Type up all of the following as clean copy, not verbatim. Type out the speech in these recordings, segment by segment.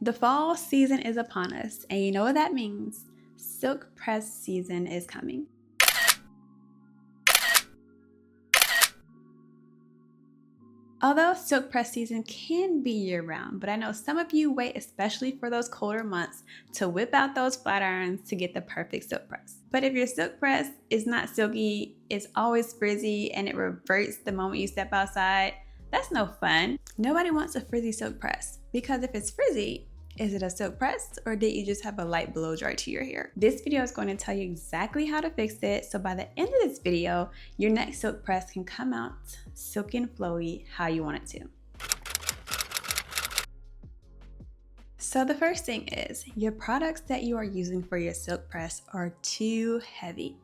The fall season is upon us, and you know what that means. Silk press season is coming. Although silk press season can be year-round, but I know some of you wait especially for those colder months to whip out those flat irons to get the perfect silk press. But if your silk press is not silky, it's always frizzy, and it reverts the moment you step outside, that's no fun. Nobody wants a frizzy silk press, because if it's frizzy, is it a silk press, or did you just have a light blow dry to your hair? This video is going to tell you exactly how to fix it, so by the end of this video, your next silk press can come out silky and flowy how you want it to. So the first thing is, your products that you are using for your silk press are too heavy.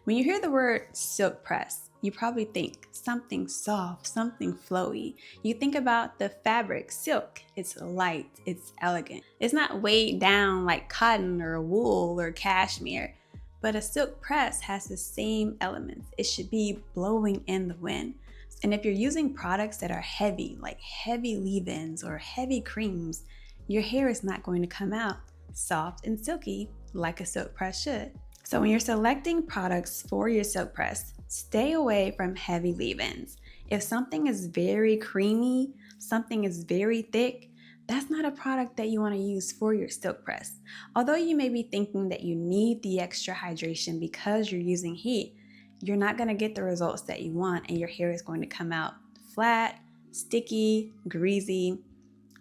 When you hear the word silk press, you probably think something soft, something flowy. You think about the fabric, silk. It's light, it's elegant. It's not weighed down like cotton or wool or cashmere, but a silk press has the same elements. It should be blowing in the wind. And if you're using products that are heavy, like heavy leave-ins or heavy creams, your hair is not going to come out soft and silky like a silk press should. So when you're selecting products for your silk press, stay away from heavy leave-ins. If something is very creamy, something is very thick, that's not a product that you want to use for your silk press. Although you may be thinking that you need the extra hydration because you're using heat, you're not going to get the results that you want, and your hair is going to come out flat, sticky, greasy,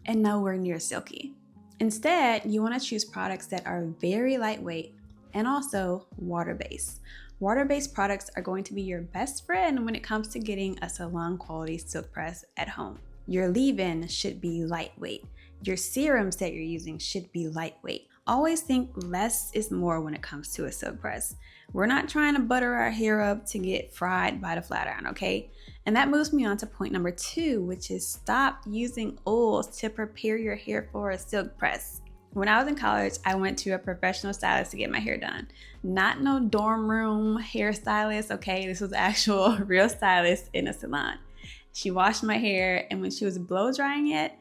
and nowhere near silky. Instead, you want to choose products that are very lightweight and also water-based. Water-based products are going to be your best friend when it comes to getting a salon quality silk press at home. Your leave-in should be lightweight. Your serums that you're using should be lightweight. Always think less is more when it comes to a silk press. We're not trying to butter our hair up to get fried by the flat iron, okay? And that moves me on to point number 2, which is stop using oils to prepare your hair for a silk press. When I was in college, I went to a professional stylist to get my hair done. Not no dorm room hairstylist, okay? This was actual real stylist in a salon. She washed my hair, and when she was blow drying it,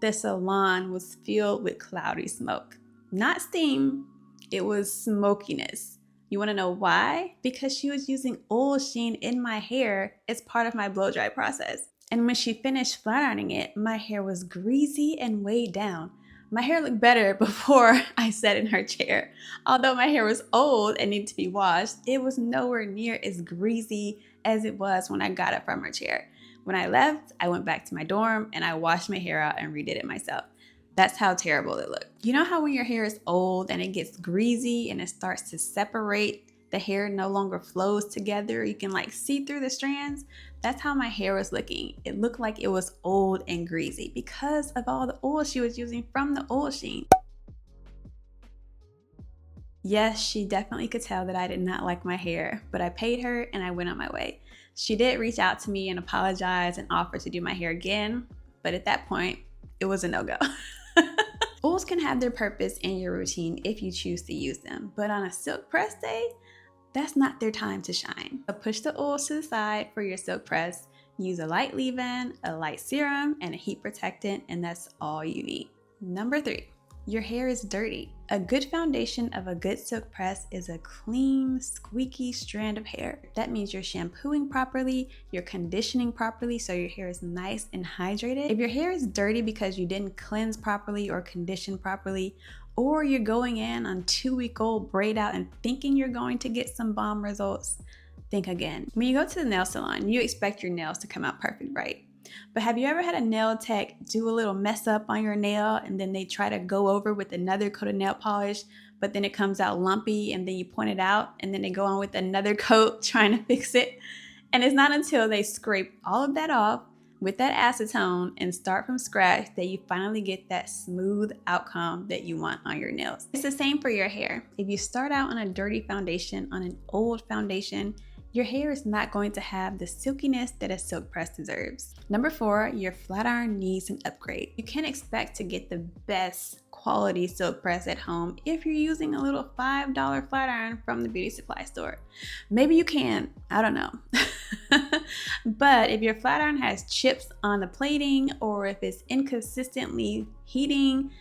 the salon was filled with cloudy smoke. Not steam, it was smokiness. You wanna know why? Because she was using oil sheen in my hair as part of my blow dry process. And when she finished flat ironing it, my hair was greasy and weighed down. My hair looked better before I sat in her chair. Although my hair was old and needed to be washed, it was nowhere near as greasy as it was when I got it from her chair. When I left, I went back to my dorm and I washed my hair out and redid it myself. That's how terrible it looked. You know how when your hair is old and it gets greasy and it starts to separate, the hair no longer flows together, you can like see through the strands? That's how my hair was looking. It looked like it was old and greasy because of all the oil she was using from the oil sheen. Yes, she definitely could tell that I did not like my hair, but I paid her and I went on my way. She did reach out to me and apologize and offer to do my hair again, but at that point, it was a no-go. Oils can have their purpose in your routine if you choose to use them, but on a silk press day, that's not their time to shine. So push the oils to the side for your silk press, use a light leave-in, a light serum, and a heat protectant, and that's all you need. Number 3, your hair is dirty. A good foundation of a good silk press is a clean, squeaky strand of hair. That means you're shampooing properly, you're conditioning properly so your hair is nice and hydrated. If your hair is dirty because you didn't cleanse properly or condition properly, or you're going in on 2-week-old braid out and thinking you're going to get some bomb results, think again. When you go to the nail salon, you expect your nails to come out perfect, right? But have you ever had a nail tech do a little mess up on your nail and then they try to go over with another coat of nail polish, but then it comes out lumpy and then you point it out and then they go on with another coat trying to fix it? And it's not until they scrape all of that off with that acetone and start from scratch that you finally get that smooth outcome that you want on your nails. It's the same for your hair. If you start out on a dirty foundation, on an old foundation, your hair is not going to have the silkiness that a silk press deserves. Number 4, your flat iron needs an upgrade. You can't expect to get the best quality silk press at home if you're using a little $5 flat iron from the beauty supply store. Maybe you can, I don't know. But if your flat iron has chips on the plating, or if it's inconsistently heating,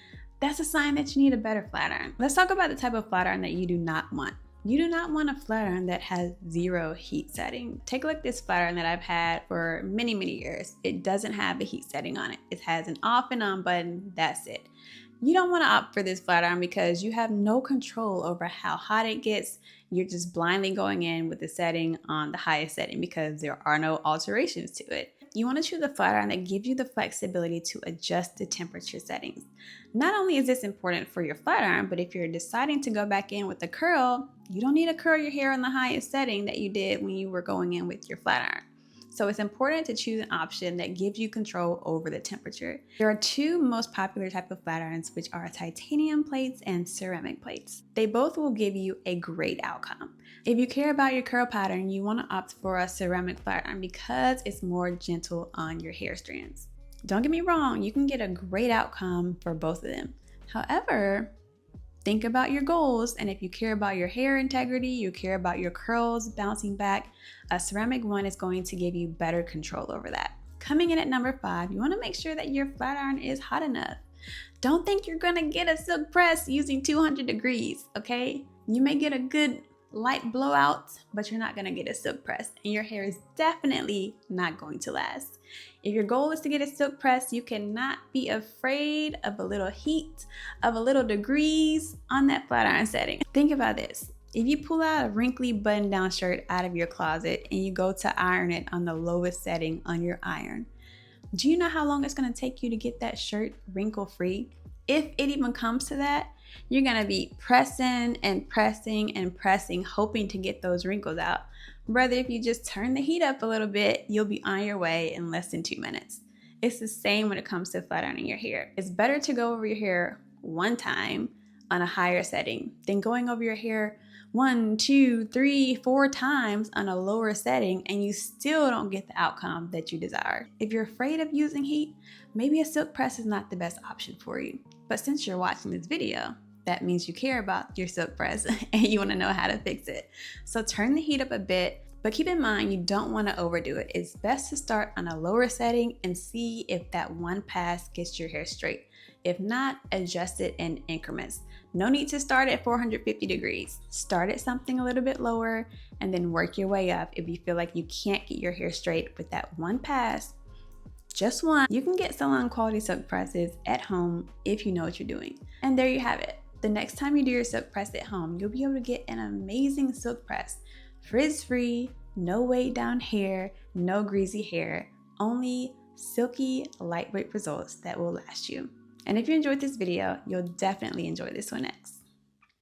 that's a sign that you need a better flat iron. Let's talk about the type of flat iron that you do not want. You do not want a flat iron that has 0 heat setting. Take a look at this flat iron that I've had for many, many years. It doesn't have a heat setting on it. It has an off and on button, that's it. You don't want to opt for this flat iron because you have no control over how hot it gets. You're just blindly going in with the setting on the highest setting because there are no alterations to it. You want to choose a flat iron that gives you the flexibility to adjust the temperature settings. Not only is this important for your flat iron, but if you're deciding to go back in with a curl, you don't need to curl your hair on the highest setting that you did when you were going in with your flat iron. So it's important to choose an option that gives you control over the temperature. There are 2 most popular type of flat irons, which are titanium plates and ceramic plates. They both will give you a great outcome. If you care about your curl pattern, you want to opt for a ceramic flat iron because it's more gentle on your hair strands. Don't get me wrong, you can get a great outcome for both of them. However, think about your goals, and if you care about your hair integrity, you care about your curls bouncing back, a ceramic one is going to give you better control over that. Coming in at number 5, you want to make sure that your flat iron is hot enough. Don't think you're going to get a silk press using 200 degrees, okay? You may get a good light blowout, but you're not going to get a silk press, and your hair is definitely not going to last. If your goal is to get a silk press, you cannot be afraid of a little heat, of a little degrees on that flat iron setting. Think about this. If you pull out a wrinkly button-down shirt out of your closet and you go to iron it on the lowest setting on your iron, do you know how long it's going to take you to get that shirt wrinkle-free? If it even comes to that, you're going to be pressing and pressing and pressing, hoping to get those wrinkles out. Rather, if you just turn the heat up a little bit, you'll be on your way in less than 2 minutes. It's the same when it comes to flat ironing your hair. It's better to go over your hair one time on a higher setting than going over your hair 1, 2, 3, 4 times on a lower setting and you still don't get the outcome that you desire. If you're afraid of using heat, maybe a silk press is not the best option for you. But since you're watching this video, that means you care about your silk press and you want to know how to fix it. So turn the heat up a bit, but keep in mind you don't want to overdo it. It's best to start on a lower setting and see if that one pass gets your hair straight. If not, adjust it in increments. No need to start at 450 degrees. Start at something a little bit lower and then work your way up if you feel like you can't get your hair straight with that one pass. Just one. You can get salon quality silk presses at home if you know what you're doing. And there you have it. The next time you do your silk press at home, you'll be able to get an amazing silk press. Frizz-free, no weighed down hair, no greasy hair, only silky, lightweight results that will last you. And if you enjoyed this video, you'll definitely enjoy this one next.